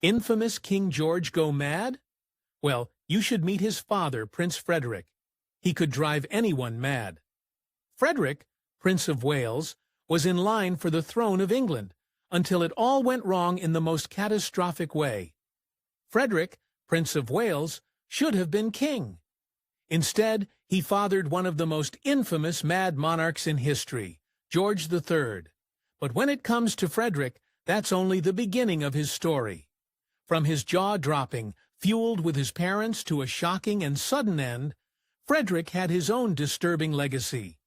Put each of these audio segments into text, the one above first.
Infamous King George go mad? Well, you should meet his father, Prince Frederick. He could drive anyone mad. Frederick, Prince of Wales, was in line for the throne of England, until it all went wrong in the most catastrophic way. Frederick, Prince of Wales, should have been king. Instead, he fathered one of the most infamous mad monarchs in history, George III. But when it comes to Frederick, that's only the beginning of his story. From his jaw-dropping, fueled with his parents to a shocking and sudden end, Frederick had his own disturbing legacy.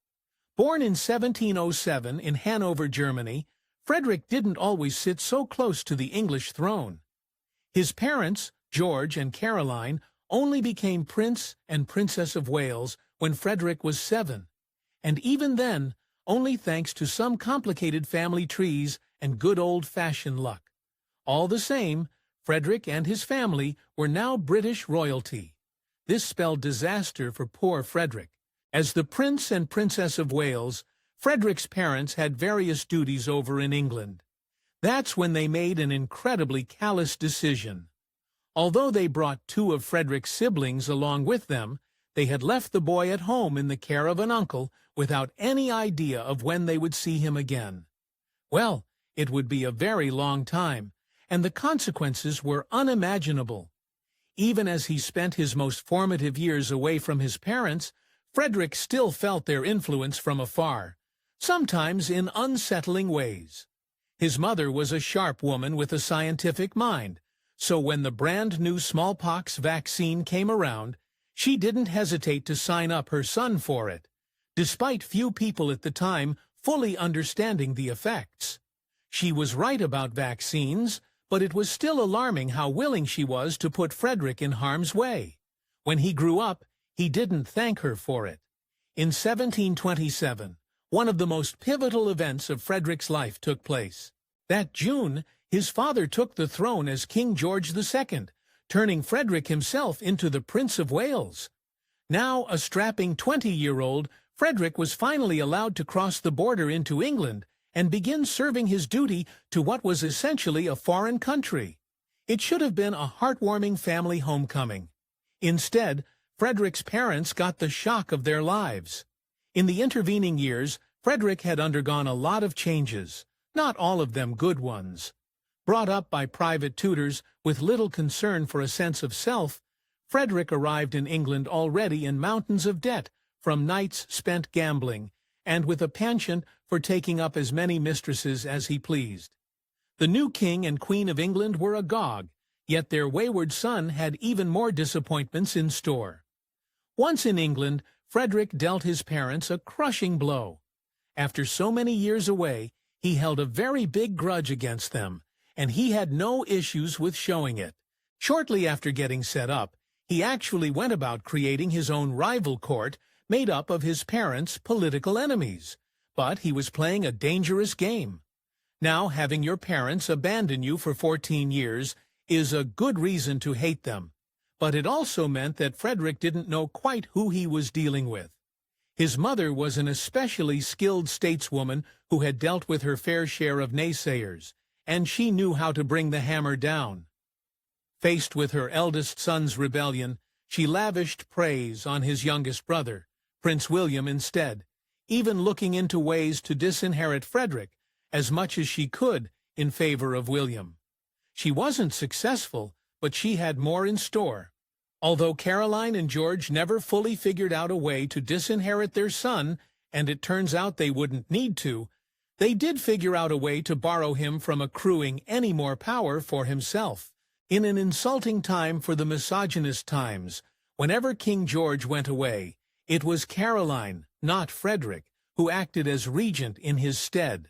Born in 1707 in Hanover, Germany, Frederick didn't always sit so close to the English throne. His parents, George and Caroline, only became Prince and Princess of Wales when Frederick was 7, and even then, only thanks to some complicated family trees and good old-fashioned luck. All the same, Frederick and his family were now British royalty. This spelled disaster for poor Frederick. As the Prince and Princess of Wales, Frederick's parents had various duties over in England. That's when they made an incredibly callous decision. Although they brought 2 of Frederick's siblings along with them, they had left the boy at home in the care of an uncle without any idea of when they would see him again. Well, it would be a very long time, and the consequences were unimaginable. Even as he spent his most formative years away from his parents, Frederick still felt their influence from afar, sometimes in unsettling ways. His mother was a sharp woman with a scientific mind, so when the brand-new smallpox vaccine came around, she didn't hesitate to sign up her son for it, despite few people at the time fully understanding the effects. She was right about vaccines, but it was still alarming how willing she was to put Frederick in harm's way. When he grew up, he didn't thank her for it. In 1727, one of the most pivotal events of Frederick's life took place. That June, his father took the throne as King George II, turning Frederick himself into the Prince of Wales. Now a strapping 20-year-old, Frederick was finally allowed to cross the border into England and begin serving his duty to what was essentially a foreign country. It should have been a heartwarming family homecoming. Instead, Frederick's parents got the shock of their lives. In the intervening years, Frederick had undergone a lot of changes, not all of them good ones. Brought up by private tutors with little concern for a sense of self, Frederick arrived in England already in mountains of debt from nights spent gambling, and with a penchant for taking up as many mistresses as he pleased. The new King and Queen of England were agog, yet their wayward son had even more disappointments in store. Once in England, Frederick dealt his parents a crushing blow. After so many years away, he held a very big grudge against them, and he had no issues with showing it. Shortly after getting set up, he actually went about creating his own rival court made up of his parents' political enemies. But he was playing a dangerous game. Now, having your parents abandon you for 14 years is a good reason to hate them. But it also meant that Frederick didn't know quite who he was dealing with. His mother was an especially skilled stateswoman who had dealt with her fair share of naysayers, and she knew how to bring the hammer down. Faced with her eldest son's rebellion, she lavished praise on his youngest brother, Prince William, instead, even looking into ways to disinherit Frederick as much as she could in favor of William. She wasn't successful, but she had more in store. Although Caroline and George never fully figured out a way to disinherit their son, and it turns out they wouldn't need to, they did figure out a way to borrow him from accruing any more power for himself. In an insulting time for the misogynist times, whenever King George went away, it was Caroline, not Frederick, who acted as regent in his stead.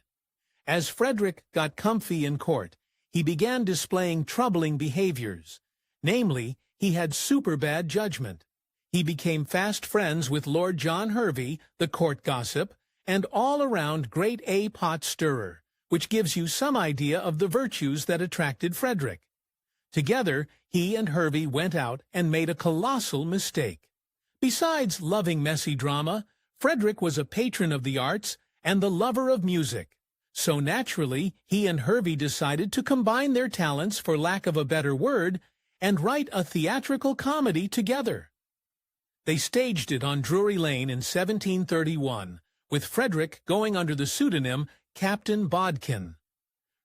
As Frederick got comfy in court, he began displaying troubling behaviors. Namely, he had super bad judgment. He became fast friends with Lord John Hervey, the court gossip, and all-around great A pot stirrer, which gives you some idea of the virtues that attracted Frederick. Together, he and Hervey went out and made a colossal mistake. Besides loving messy drama, Frederick was a patron of the arts and the lover of music. So naturally, he and Hervey decided to combine their talents, for lack of a better word, and write a theatrical comedy together. They staged it on Drury Lane in 1731, with Frederick going under the pseudonym Captain Bodkin.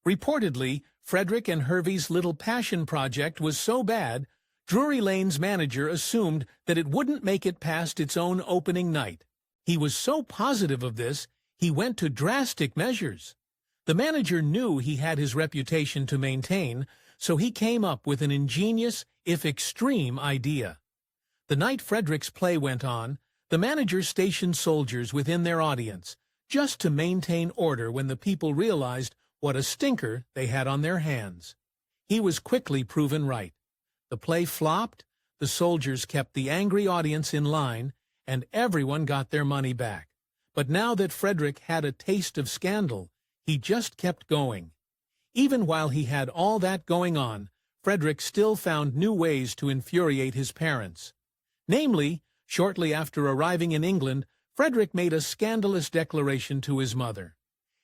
Reportedly, Frederick and Hervey's little passion project was so bad, Drury Lane's manager assumed that it wouldn't make it past its own opening night. He was so positive of this, he went to drastic measures. The manager knew he had his reputation to maintain, so he came up with an ingenious, if extreme, idea. The night Frederick's play went on, the manager stationed soldiers within their audience, just to maintain order when the people realized what a stinker they had on their hands. He was quickly proven right. The play flopped, the soldiers kept the angry audience in line, and everyone got their money back. But now that Frederick had a taste of scandal, he just kept going. Even while he had all that going on, Frederick still found new ways to infuriate his parents. Namely, shortly after arriving in England, Frederick made a scandalous declaration to his mother.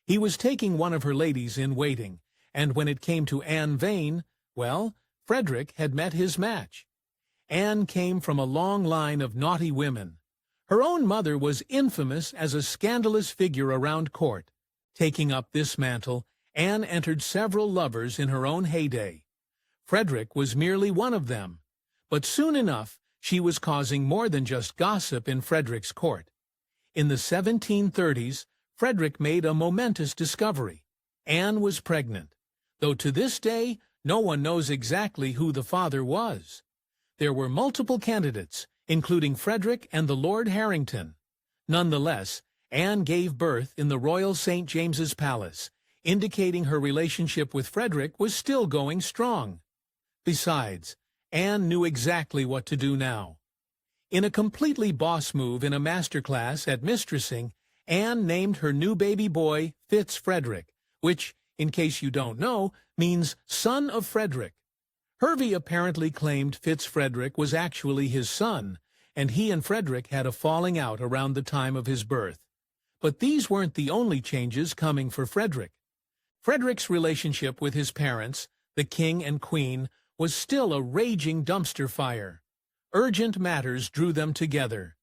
He was taking one of her ladies in waiting, and when it came to Anne Vane, well, Frederick had met his match. Anne came from a long line of naughty women. Her own mother was infamous as a scandalous figure around court. Taking up this mantle, Anne entered several lovers in her own heyday. Frederick was merely one of them, but soon enough she was causing more than just gossip in Frederick's court. In the 1730s, Frederick made a momentous discovery. Anne was pregnant, though to this day no one knows exactly who the father was. There were multiple candidates, including Frederick and the Lord Harrington. Nonetheless, Anne gave birth in the Royal St. James's Palace, indicating her relationship with Frederick was still going strong. Besides, Anne knew exactly what to do now. In a completely boss move in a masterclass at mistressing, Anne named her new baby boy Fitz Frederick, which, in case you don't know, means son of Frederick. Hervey apparently claimed Fitz Frederick was actually his son, and he and Frederick had a falling out around the time of his birth. But these weren't the only changes coming for Frederick. Frederick's relationship with his parents, the king and queen, was still a raging dumpster fire. Urgent matters drew them together.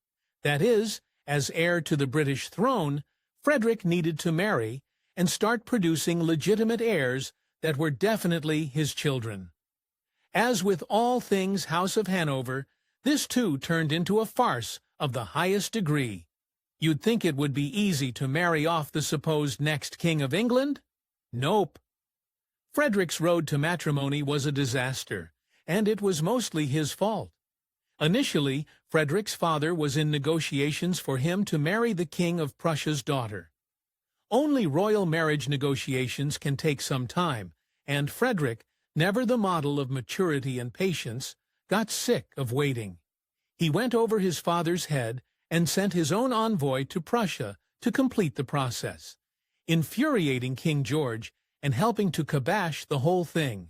That is, as heir to the British throne, Frederick needed to marry and start producing legitimate heirs that were definitely his children. As with all things House of Hanover, this too turned into a farce of the highest degree. You'd think it would be easy to marry off the supposed next king of England? Nope. Frederick's road to matrimony was a disaster, and it was mostly his fault. Initially, Frederick's father was in negotiations for him to marry the King of Prussia's daughter. Only royal marriage negotiations can take some time, and Frederick, never the model of maturity and patience, got sick of waiting. He went over his father's head and sent his own envoy to Prussia to complete the process, infuriating King George and helping to kibosh the whole thing.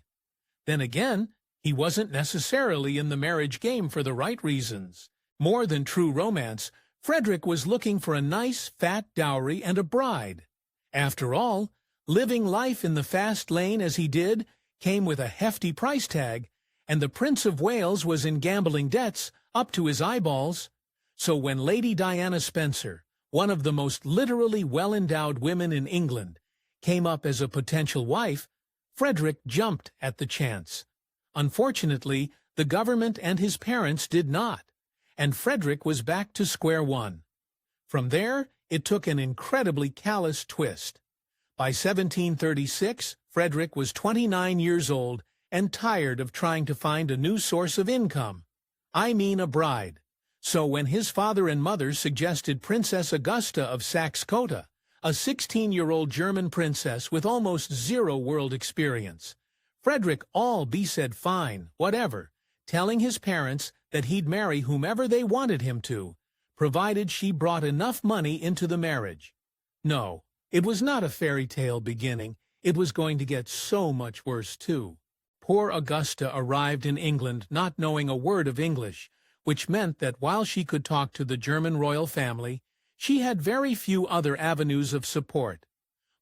Then again, he wasn't necessarily in the marriage game for the right reasons. More than true romance, Frederick was looking for a nice, fat dowry and a bride. After all, living life in the fast lane as he did came with a hefty price tag, and the Prince of Wales was in gambling debts up to his eyeballs. So when Lady Diana Spencer, one of the most literally well-endowed women in England, came up as a potential wife, Frederick jumped at the chance. Unfortunately, the government and his parents did not, and Frederick was back to square one. From there, it took an incredibly callous twist. By 1736, Frederick was 29 years old and tired of trying to find a new source of income. I mean a bride. So when his father and mother suggested Princess Augusta of Saxe-Gotha, a 16-year-old German princess with almost zero world experience, Frederick said fine, whatever, telling his parents that he'd marry whomever they wanted him to, provided she brought enough money into the marriage. No, it was not a fairy tale beginning. It was going to get so much worse, too. Poor Augusta arrived in England not knowing a word of English, which meant that while she could talk to the German royal family, she had very few other avenues of support.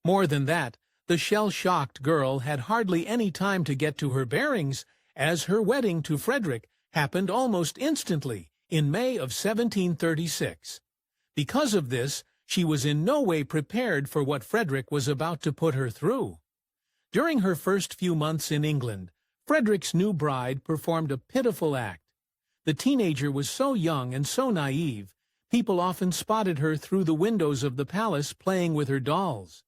More than that, the shell-shocked girl had hardly any time to get to her bearings, as her wedding to Frederick happened almost instantly in May of 1736. Because of this, she was in no way prepared for what Frederick was about to put her through. During her first few months in England, Frederick's new bride performed a pitiful act. The teenager was so young and so naive, people often spotted her through the windows of the palace playing with her dolls.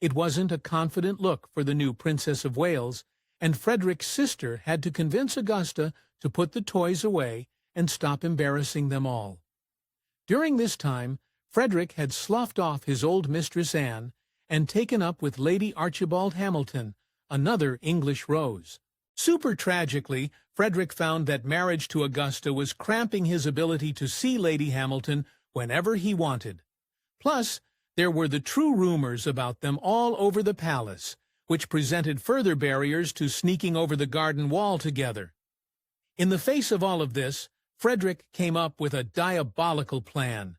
It wasn't a confident look for the new Princess of Wales, and Frederick's sister had to convince Augusta to put the toys away and stop embarrassing them all. During this time, Frederick had sloughed off his old mistress Anne and taken up with Lady Archibald Hamilton, another English rose. Super tragically, Frederick found that marriage to Augusta was cramping his ability to see Lady Hamilton whenever he wanted. Plus, there were the true rumors about them all over the palace, which presented further barriers to sneaking over the garden wall together. In the face of all of this, Frederick came up with a diabolical plan.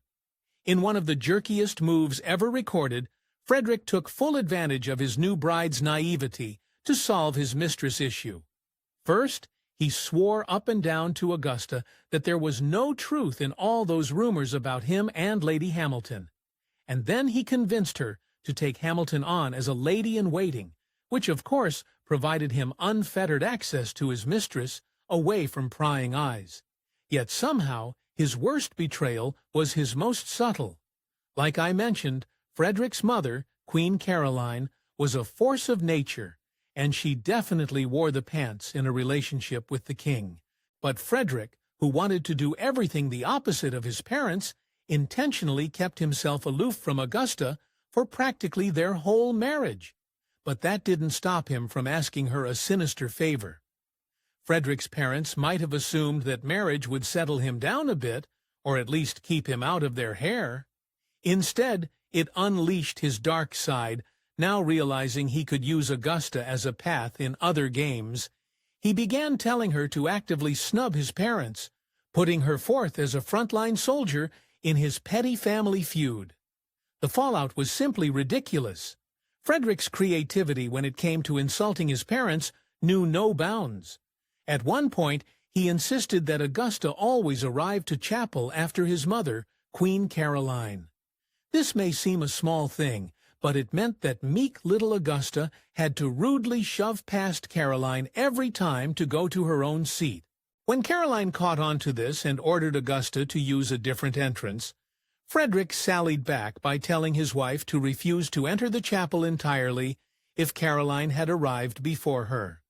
In one of the jerkiest moves ever recorded, Frederick took full advantage of his new bride's naivety to solve his mistress issue. First, he swore up and down to Augusta that there was no truth in all those rumors about him and Lady Hamilton. And then he convinced her to take Hamilton on as a lady-in-waiting, which of course provided him unfettered access to his mistress, away from prying eyes. Yet somehow, his worst betrayal was his most subtle. Like I mentioned, Frederick's mother, Queen Caroline, was a force of nature, and she definitely wore the pants in a relationship with the king. But Frederick, who wanted to do everything the opposite of his parents, intentionally kept himself aloof from Augusta for practically their whole marriage. But that didn't stop him from asking her a sinister favor. Frederick's parents might have assumed that marriage would settle him down a bit, or at least keep him out of their hair. Instead, it unleashed his dark side. Now realizing he could use Augusta as a path in other games, he began telling her to actively snub his parents, putting her forth as a frontline soldier in his petty family feud. The fallout was simply ridiculous. Frederick's creativity when it came to insulting his parents knew no bounds. At one point, he insisted that Augusta always arrived to chapel after his mother, Queen Caroline. This may seem a small thing, but it meant that meek little Augusta had to rudely shove past Caroline every time to go to her own seat. When Caroline caught on to this and ordered Augusta to use a different entrance, Frederick sallied back by telling his wife to refuse to enter the chapel entirely if Caroline had arrived before her.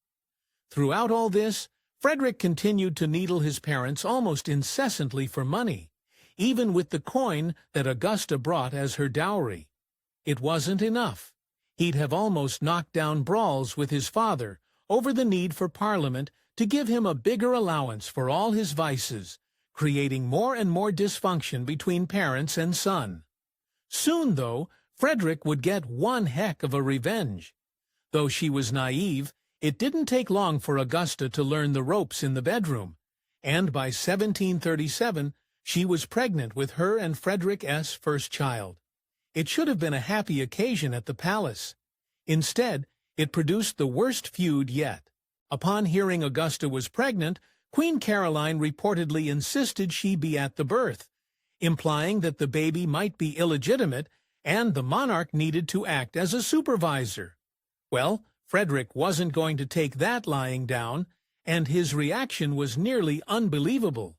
Throughout all this, Frederick continued to needle his parents almost incessantly for money, even with the coin that Augusta brought as her dowry. It wasn't enough. He'd have almost knocked down brawls with his father over the need for Parliament to give him a bigger allowance for all his vices, creating more and more dysfunction between parents and son. Soon, though, Frederick would get one heck of a revenge. Though she was naive, it didn't take long for Augusta to learn the ropes in the bedroom, and by 1737 she was pregnant with her and Frederick's first child. It should have been a happy occasion at the palace. Instead, it produced the worst feud yet. Upon hearing Augusta was pregnant, Queen Caroline reportedly insisted she be at the birth, implying that the baby might be illegitimate and the monarch needed to act as a supervisor. Well, Frederick wasn't going to take that lying down, and his reaction was nearly unbelievable.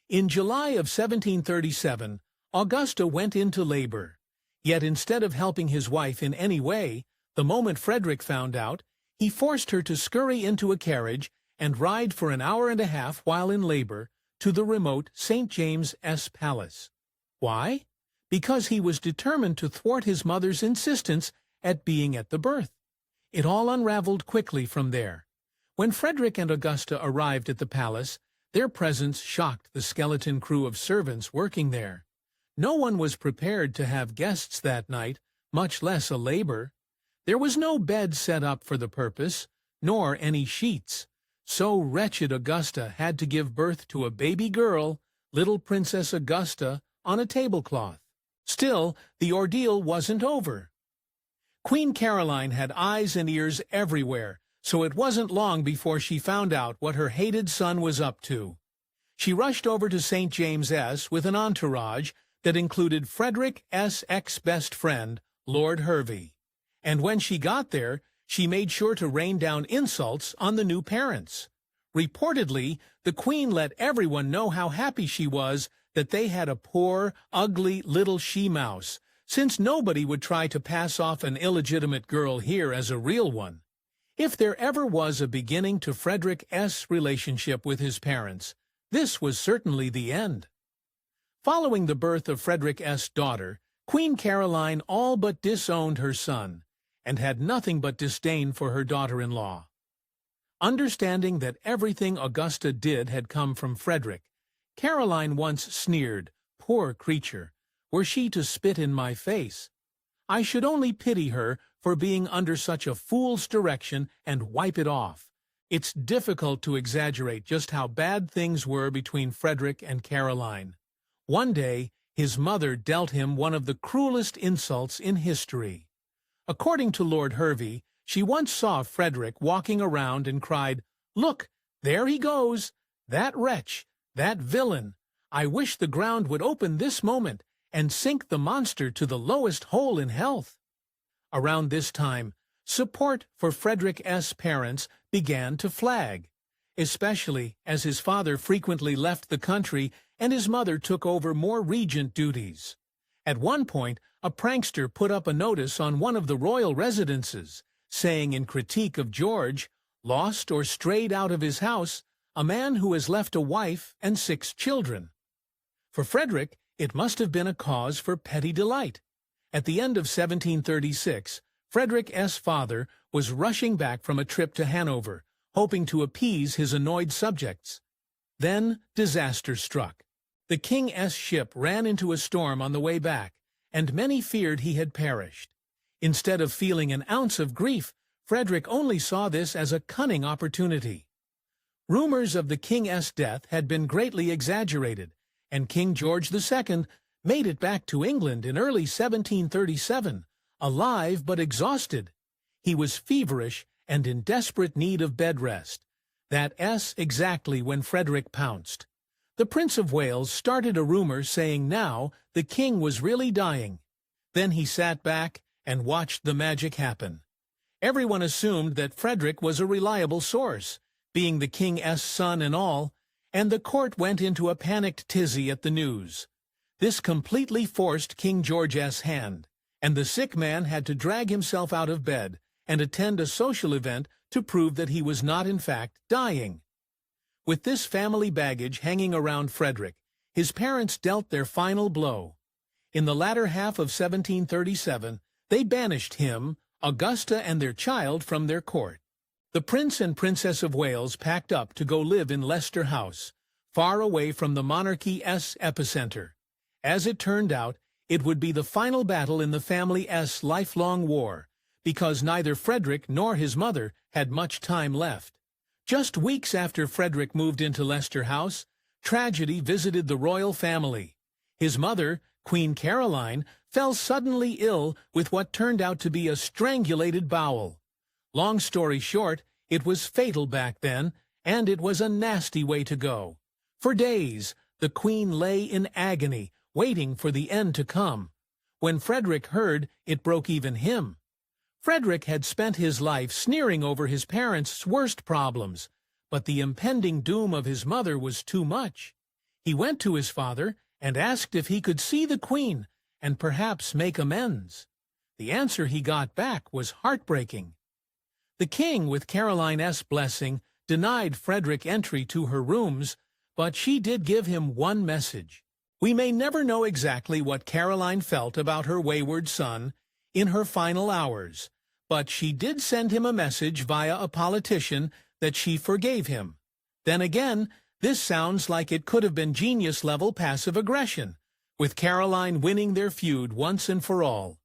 In July of 1737, Augusta went into labor. Yet instead of helping his wife in any way, the moment Frederick found out, he forced her to scurry into a carriage and ride for an hour and a half while in labor to the remote St. James's Palace. Why? Because he was determined to thwart his mother's insistence at being at the birth. It all unraveled quickly from there. When Frederick and Augusta arrived at the palace, their presence shocked the skeleton crew of servants working there. No one was prepared to have guests that night, much less a labor. There was no bed set up for the purpose, nor any sheets. So wretched Augusta had to give birth to a baby girl, little Princess Augusta, on a tablecloth. Still, the ordeal wasn't over. Queen Caroline had eyes and ears everywhere, so it wasn't long before she found out what her hated son was up to. She rushed over to St. James's with an entourage that included Frederick's ex-best friend, Lord Hervey. And when she got there, she made sure to rain down insults on the new parents. Reportedly, the Queen let everyone know how happy she was that they had a poor, ugly little she-mouse, since nobody would try to pass off an illegitimate girl here as a real one. If there ever was a beginning to Frederick's relationship with his parents, this was certainly the end. Following the birth of Frederick's daughter, Queen Caroline all but disowned her son, and had nothing but disdain for her daughter-in-law. Understanding that everything Augusta did had come from Frederick, Caroline once sneered, "Poor creature, were she to spit in my face. I should only pity her for being under such a fool's direction and wipe it off." It's difficult to exaggerate just how bad things were between Frederick and Caroline. One day, his mother dealt him one of the cruelest insults in history. According to Lord Hervey, she once saw Frederick walking around and cried, "Look, there he goes! That wretch! That villain! I wish the ground would open this moment and sink the monster to the lowest hole in health." Around this time, support for Frederick's parents began to flag, especially as his father frequently left the country and his mother took over more regent duties. At one point, a prankster put up a notice on one of the royal residences, saying in critique of George, "Lost or strayed out of his house, a man who has left a wife and 6 children." For Frederick, it must have been a cause for petty delight. At the end of 1736, Frederick's father was rushing back from a trip to Hanover, hoping to appease his annoyed subjects. Then disaster struck. The king's ship ran into a storm on the way back, and many feared he had perished. Instead of feeling an ounce of grief, Frederick only saw this as a cunning opportunity. Rumors of the king's death had been greatly exaggerated, and King George II made it back to England in early 1737, alive but exhausted. He was feverish and in desperate need of bed rest. That's exactly when Frederick pounced. The Prince of Wales started a rumor saying now the king was really dying. Then he sat back and watched the magic happen. Everyone assumed that Frederick was a reliable source, being the king's son and all, and the court went into a panicked tizzy at the news. This completely forced King George's hand, and the sick man had to drag himself out of bed and attend a social event to prove that he was not in fact dying. With this family baggage hanging around Frederick, his parents dealt their final blow. In the latter half of 1737, they banished him, Augusta, and their child from their court. The Prince and Princess of Wales packed up to go live in Leicester House, far away from the monarchy's epicenter. As it turned out, it would be the final battle in the family's lifelong war, because neither Frederick nor his mother had much time left. Just weeks after Frederick moved into Leicester House, tragedy visited the royal family. His mother, Queen Caroline, fell suddenly ill with what turned out to be a strangulated bowel. Long story short, it was fatal back then, and it was a nasty way to go. For days, the Queen lay in agony, waiting for the end to come. When Frederick heard, it broke even him. Frederick had spent his life sneering over his parents' worst problems, but the impending doom of his mother was too much. He went to his father and asked if he could see the Queen and perhaps make amends. The answer he got back was heartbreaking. The king, with Caroline's blessing, denied Frederick entry to her rooms, but she did give him one message. We may never know exactly what Caroline felt about her wayward son in her final hours, but she did send him a message via a politician that she forgave him. Then again, this sounds like it could have been genius-level passive aggression, with Caroline winning their feud once and for all.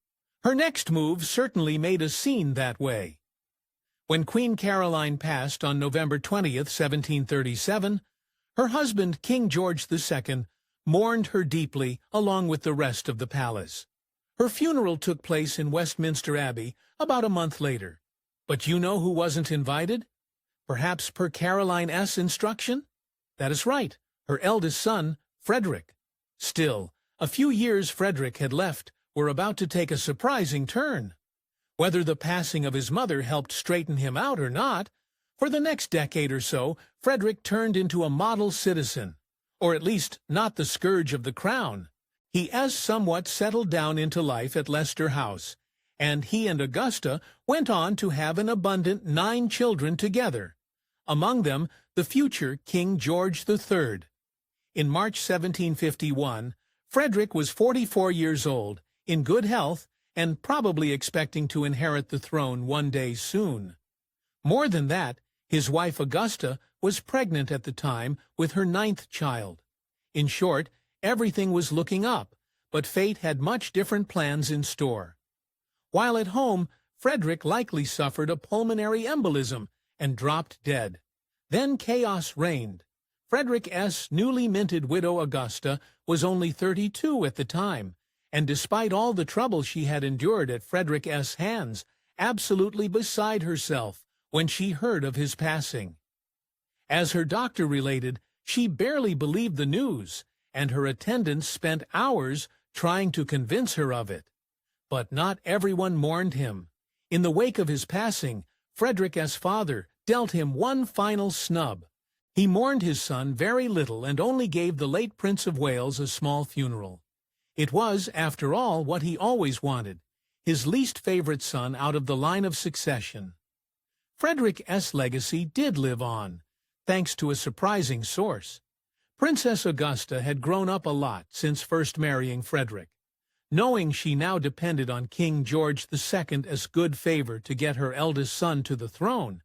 Her next move certainly made a scene that way. When Queen Caroline passed on November 20th, 1737, her husband, King George II, mourned her deeply along with the rest of the palace. Her funeral took place in Westminster Abbey about a month later. But you know who wasn't invited? Perhaps per Caroline S. instruction? That is right, her eldest son, Frederick. Still, a few years Frederick had left were about to take a surprising turn. Whether the passing of his mother helped straighten him out or not, for the next decade or so, Frederick turned into a model citizen, or at least not the scourge of the crown. He as somewhat settled down into life at Leicester House, and he and Augusta went on to have an abundant 9 children together, among them the future King George III. In March 1751, Frederick was 44 years old, in good health, and probably expecting to inherit the throne one day soon. More than that, his wife Augusta was pregnant at the time with her 9th child. In short, everything was looking up, but fate had much different plans in store. While at home, Frederick likely suffered a pulmonary embolism and dropped dead. Then chaos reigned. Frederick's newly minted widow Augusta was only 32 at the time, and despite all the trouble she had endured at Frederick's hands, absolutely beside herself when she heard of his passing. As her doctor related, she barely believed the news, and her attendants spent hours trying to convince her of it. But not everyone mourned him. In the wake of his passing, Frederick's father dealt him one final snub. He mourned his son very little and only gave the late Prince of Wales a small funeral. It was, after all, what he always wanted, his least favorite son out of the line of succession. Frederick's legacy did live on, thanks to a surprising source. Princess Augusta had grown up a lot since first marrying Frederick. Knowing she now depended on King George II's good favor to get her eldest son to the throne,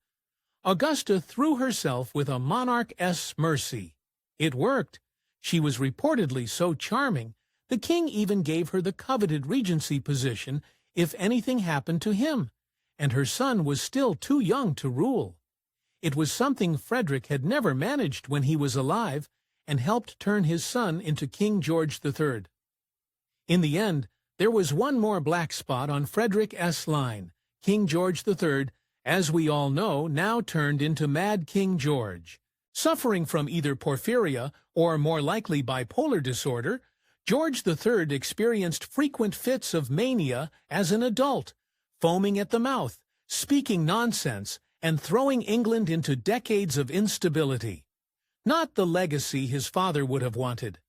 Augusta threw herself with a monarch's mercy. It worked. She was reportedly so charming, the king even gave her the coveted regency position if anything happened to him, and her son was still too young to rule. It was something Frederick had never managed when he was alive, and helped turn his son into King George III. In the end, there was one more black spot on Frederick's line. King George III, as we all know, now turned into Mad King George. Suffering from either porphyria or more likely bipolar disorder, George III experienced frequent fits of mania as an adult, foaming at the mouth, speaking nonsense, and throwing England into decades of instability. Not the legacy his father would have wanted.